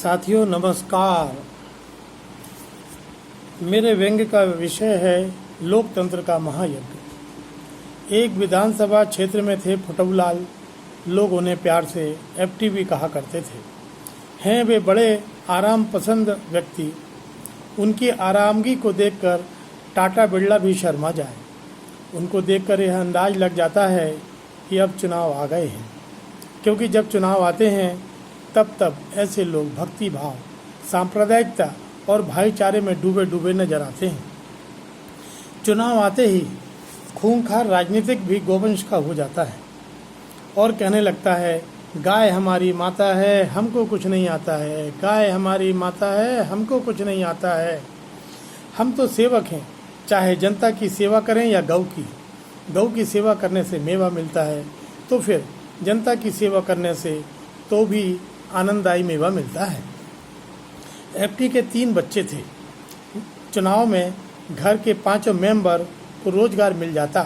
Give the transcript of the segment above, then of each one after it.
साथियों नमस्कार। मेरे व्यंग्य का विषय है लोकतंत्र का महायज्ञ। एक विधानसभा क्षेत्र में थे फुटौलाल। लोग उन्हें प्यार से एफटीवी कहा करते थे। हैं वे बड़े आराम पसंद व्यक्ति। उनकी आरामगी को देखकर टाटा बिरला भी शर्मा जाए। उनको देखकर यह अंदाज लग जाता है कि अब चुनाव आ गए हैं, क्योंकि जब चुनाव आते हैं तब ऐसे लोग भक्ति भाव, सांप्रदायिकता और भाईचारे में डूबे डूबे नजर आते हैं। चुनाव आते ही खूंखार राजनीतिक भी गोवंश का हो जाता है और कहने लगता है, गाय हमारी माता है, हमको कुछ नहीं आता है। गाय हमारी माता है, हमको कुछ नहीं आता है। हम तो सेवक हैं, चाहे जनता की सेवा करें या गौ की। गौ की सेवा करने से मेवा मिलता है, तो फिर जनता की सेवा करने से तो भी आनंददायी मेवा मिलता है। एफटी के 3 बच्चे थे। चुनाव में घर के 5 मेंबर को रोजगार मिल जाता,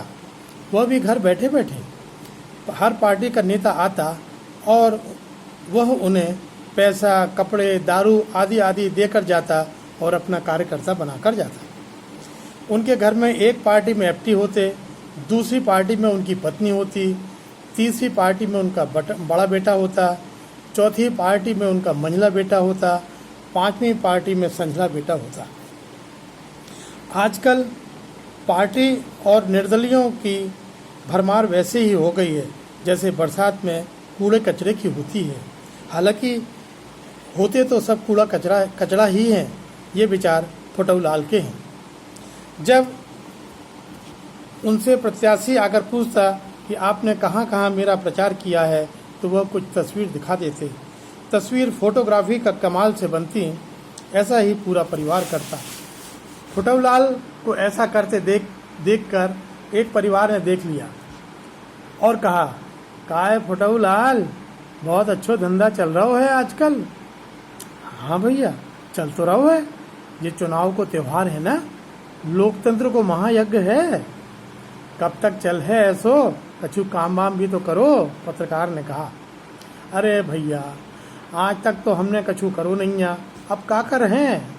वह भी घर बैठे बैठे। हर पार्टी का नेता आता और वह उन्हें पैसा, कपड़े, दारू आदि आदि देकर जाता और अपना कार्यकर्ता बनाकर जाता। उनके घर में एक पार्टी में एफटी होते, दूसरी पार्टी में उनकी पत्नी होती, तीसरी पार्टी में उनका बड़ा बेटा होता, चौथी पार्टी में उनका मंझला बेटा होता, 5वीं पार्टी में संझला बेटा होता। आजकल पार्टी और निर्दलियों की भरमार वैसे ही हो गई है जैसे बरसात में कूड़े कचरे की होती है। हालांकि होते तो सब कूड़ा कचरा ही हैं। ये विचार फुटौलाल के हैं। जब उनसे प्रत्याशी आकर पूछता कि आपने कहाँ कहाँ मेरा प्रचार किया है, तो वह कुछ तस्वीर दिखा देते। तस्वीर फोटोग्राफी का कमाल से बनती, ऐसा ही पूरा परिवार करता। फुटौलाल को ऐसा करते देखकर एक परिवार ने देख लिया और कहा, काय फुटौलाल, बहुत अच्छा धंधा चल रहा है आजकल। हाँ भैया, चल तो रहा है। ये चुनाव को त्योहार है ना, लोकतंत्र को महायज्ञ है। कब तक चल है ऐसो, कछु काम वाम भी तो करो। पत्रकार ने कहा, अरे भैया, आज तक तो हमने कछु करो नहीं है, अब का कर हैं,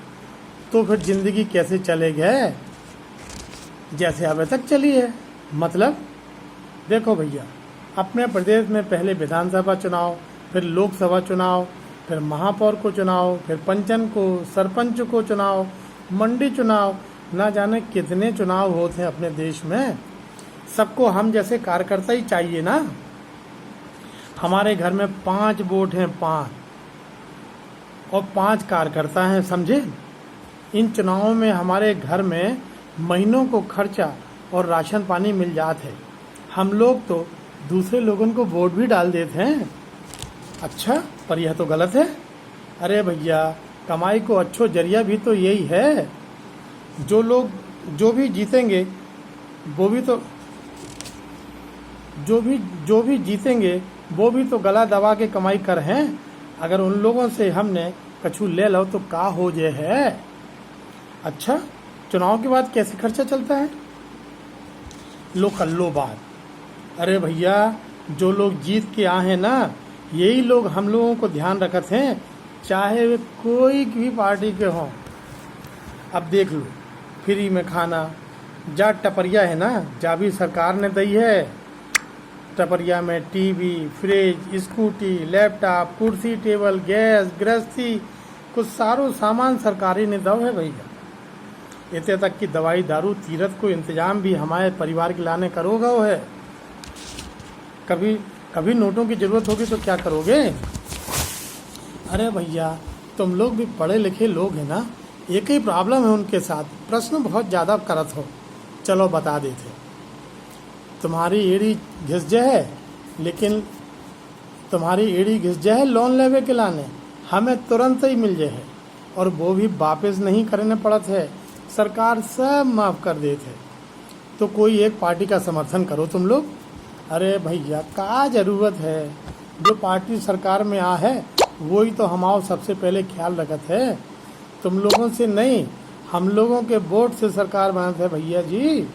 तो फिर जिंदगी कैसे चलेगी जैसे अब तक चली है। मतलब देखो भैया, अपने प्रदेश में पहले विधानसभा चुनाव, फिर लोकसभा चुनाव, फिर महापौर को चुनाव, फिर पंचन को, सरपंच को चुनाव, मंडी चुनाव, ना जाने कितने चुनाव होते हैं अपने देश में। सबको हम जैसे कार्यकर्ता ही चाहिए ना। हमारे घर में 5 वोट हैं, 5 और 5 कार्यकर्ता हैं, समझे। इन चुनावों में हमारे घर में महीनों को खर्चा और राशन पानी मिल जाते है। हम लोग तो दूसरे लोगों को वोट भी डाल देते हैं। अच्छा, पर यह तो गलत है। अरे भैया, कमाई को अच्छो जरिया भी तो यही है। जो भी जीतेंगे वो भी तो गला दबा के कमाई कर हैं। अगर उन लोगों से हमने कछु ले लो तो का हो जे है। अच्छा, चुनाव के बाद कैसे खर्चा चलता है, लो कर लो बात। अरे भैया, जो लोग जीत के आए हैं ना, यही लोग हम लोगों को ध्यान रखते हैं, चाहे वे कोई भी पार्टी के हों। अब देख लो, फ्री में खाना, जा टपरिया है ना, जा भी सरकार ने दी है। टपरिया में टीवी, फ्रिज, स्कूटी, लैपटॉप, कुर्सी टेबल, गैस, गृहस्थी, कुछ सारो सामान सरकारी ने दो है भैया। इतने तक की दवाई दारू तीरथ को इंतजाम भी हमारे परिवार के लाने करोगा वो है। कभी नोटों की जरूरत होगी तो क्या करोगे। अरे भैया, तुम लोग भी पढ़े लिखे लोग हैं ना, एक ही प्रॉब्लम है उनके साथ, प्रश्न बहुत ज़्यादा करत हो। चलो बता देते, तुम्हारी एड़ी घिस जाए, लेकिन तुम्हारी एड़ी घिस जाए लोन लेवे के लाने, हमें तुरंत ही मिल जाए और वो भी वापस नहीं करने पड़त है, सरकार सब माफ़ कर देते। तो कोई एक पार्टी का समर्थन करो तुम लोग। अरे भैया, का जरूरत है, जो पार्टी सरकार में आ है वही तो हमारा सबसे पहले ख्याल रखत है। तुम लोगों से नहीं, हम लोगों के वोट से सरकार बनत है भैया जी।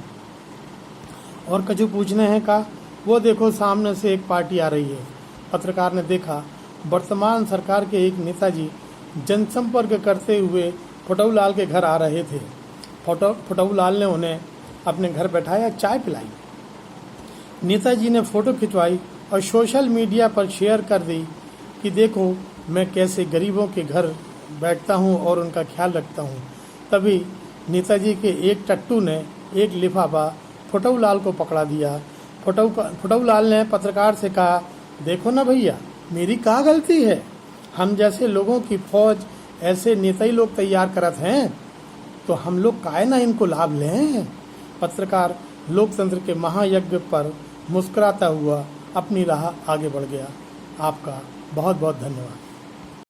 और कछु पूछने हैं का, वो देखो सामने से एक पार्टी आ रही है। पत्रकार ने देखा, वर्तमान सरकार के एक नेताजी जनसंपर्क करते हुए फुटऊलाल के घर आ रहे थे। फुटऊलाल ने उन्हें अपने घर बैठाया, चाय पिलाई। नेताजी ने फ़ोटो खिंचवाई और सोशल मीडिया पर शेयर कर दी कि देखो मैं कैसे गरीबों के घर बैठता हूँ और उनका ख्याल रखता हूँ। तभी नेताजी के एक टट्टू ने एक लिफाफा फुटऊलाल को पकड़ा दिया। फुटऊलाल ने पत्रकार से कहा, देखो ना भैया, मेरी क्या गलती है? हम जैसे लोगों की फौज ऐसे नेता ही लोग तैयार करत हैं, तो हम लोग काहे ना इनको लाभ लें। पत्रकार लोकतंत्र के महायज्ञ पर मुस्कुराता हुआ अपनी राह आगे बढ़ गया। आपका बहुत बहुत धन्यवाद।